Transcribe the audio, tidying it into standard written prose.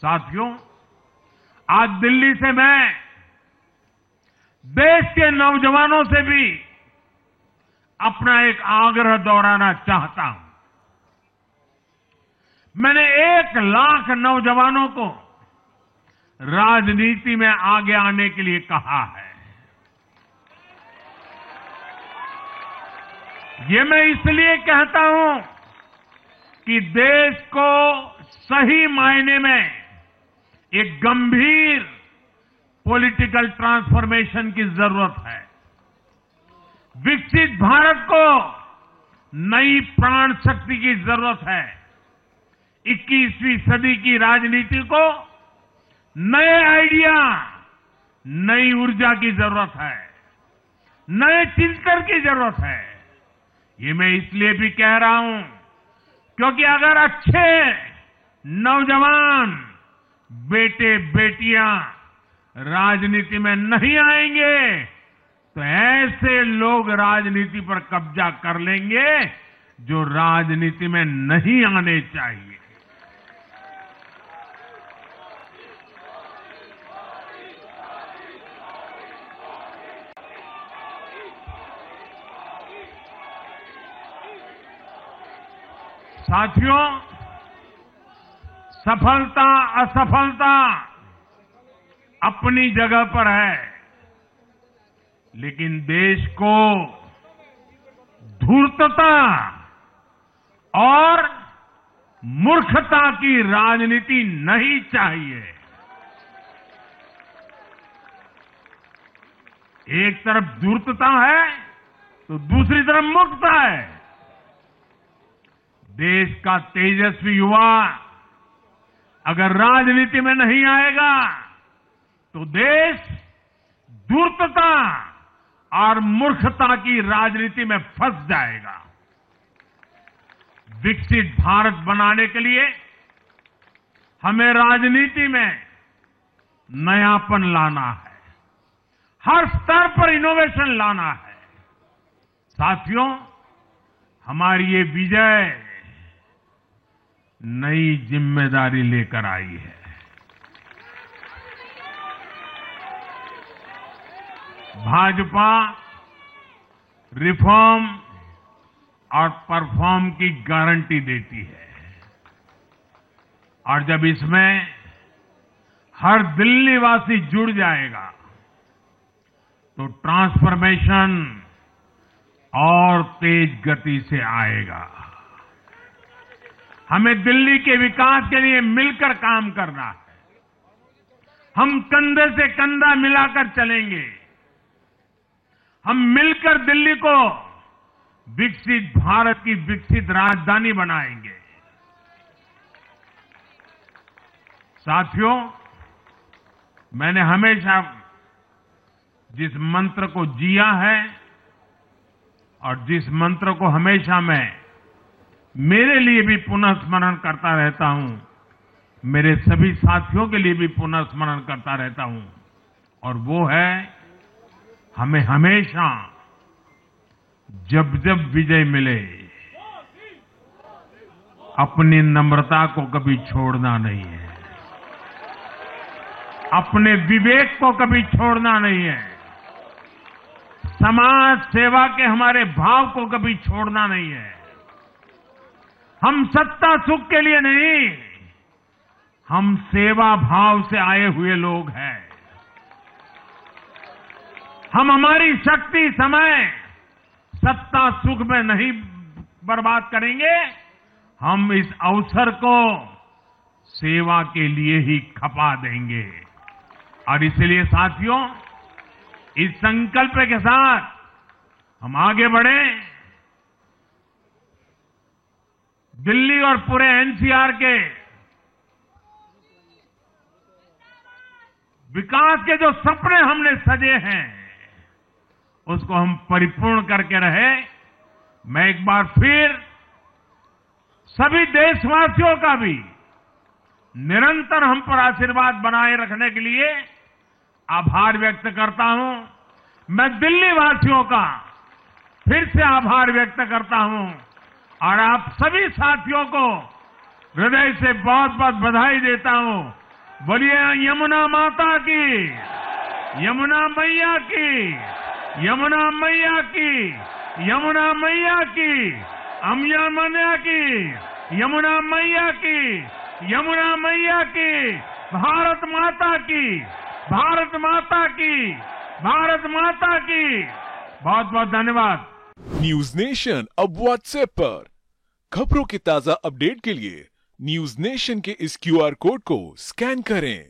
साथियों, आज दिल्ली से मैं देश के नौजवानों से भी अपना एक आग्रह दोहराना चाहता हूं। मैंने 1 लाख नौजवानों को राजनीति में आगे आने के लिए कहा है। ये मैं इसलिए कहता हूं कि देश को सही मायने में एक गंभीर पॉलिटिकल ट्रांसफॉर्मेशन की जरूरत है। विकसित भारत को नई प्राण शक्ति की जरूरत है। 21वीं सदी की राजनीति को नए आइडिया, नई ऊर्जा की जरूरत है, नए चिंतन की जरूरत है। ये मैं इसलिए भी कह रहा हूं क्योंकि अगर अच्छे नौजवान बेटे बेटियां राजनीति में नहीं आएंगे तो ऐसे लोग राजनीति पर कब्जा कर लेंगे जो राजनीति में नहीं आने चाहिए। साथियों, सफलता असफलता अपनी जगह पर है, लेकिन देश को धूर्तता और मूर्खता की राजनीति नहीं चाहिए। एक तरफ धूर्तता है तो दूसरी तरफ मूर्खता है। देश का तेजस्वी युवा अगर राजनीति में नहीं आएगा तो देश धूर्तता और मूर्खता की राजनीति में फंस जाएगा। विकसित भारत बनाने के लिए हमें राजनीति में नयापन लाना है, हर स्तर पर इनोवेशन लाना है। साथियों, हमारी ये विजय नई जिम्मेदारी लेकर आई है। भाजपा रिफॉर्म और परफॉर्म की गारंटी देती है और जब इसमें हर दिल्ली वासी जुड़ जाएगा तो ट्रांसफॉर्मेशन और तेज गति से आएगा। हमें दिल्ली के विकास के लिए मिलकर काम करना है। हम कंधे से कंधा मिलाकर चलेंगे। हम मिलकर दिल्ली को विकसित भारत की विकसित राजधानी बनाएंगे। साथियों, मैंने हमेशा जिस मंत्र को जिया है और जिस मंत्र को हमेशा मैं मेरे लिए भी पुनः स्मरण करता रहता हूं, मेरे सभी साथियों के लिए भी पुनः स्मरण करता रहता हूं, और वो है हमें हमेशा जब जब विजय मिले अपनी नम्रता को कभी छोड़ना नहीं है, अपने विवेक को कभी छोड़ना नहीं है, समाज सेवा के हमारे भाव को कभी छोड़ना नहीं है। हम सत्ता सुख के लिए नहीं, हम सेवा भाव से आए हुए लोग हैं। हम हमारी शक्ति समय सत्ता सुख में नहीं बर्बाद करेंगे, हम इस अवसर को सेवा के लिए ही खपा देंगे। और इसलिए साथियों, इस संकल्प के साथ हम आगे बढ़ें। दिल्ली और पूरे एनसीआर के विकास के जो सपने हमने सजे हैं उसको हम परिपूर्ण करके रहे। मैं एक बार फिर सभी देशवासियों का भी निरंतर हम पर आशीर्वाद बनाए रखने के लिए आभार व्यक्त करता हूं। मैं दिल्ली वासियों का फिर से आभार व्यक्त करता हूं और आप सभी साथियों को हृदय से बहुत बहुत बधाई देता हूं। बोलिए यमुना माता की, यमुना मैया की, यमुना मैया की, यमुना मैया की, अम्या मैया की, यमुना मैया की, यमुना मैया की, भारत माता की, भारत माता की, भारत माता की। बहुत बहुत धन्यवाद। न्यूज नेशन अब व्हाट्सएप पर खबरों के ताजा अपडेट के लिए न्यूज नेशन के इस QR कोड को स्कैन करें।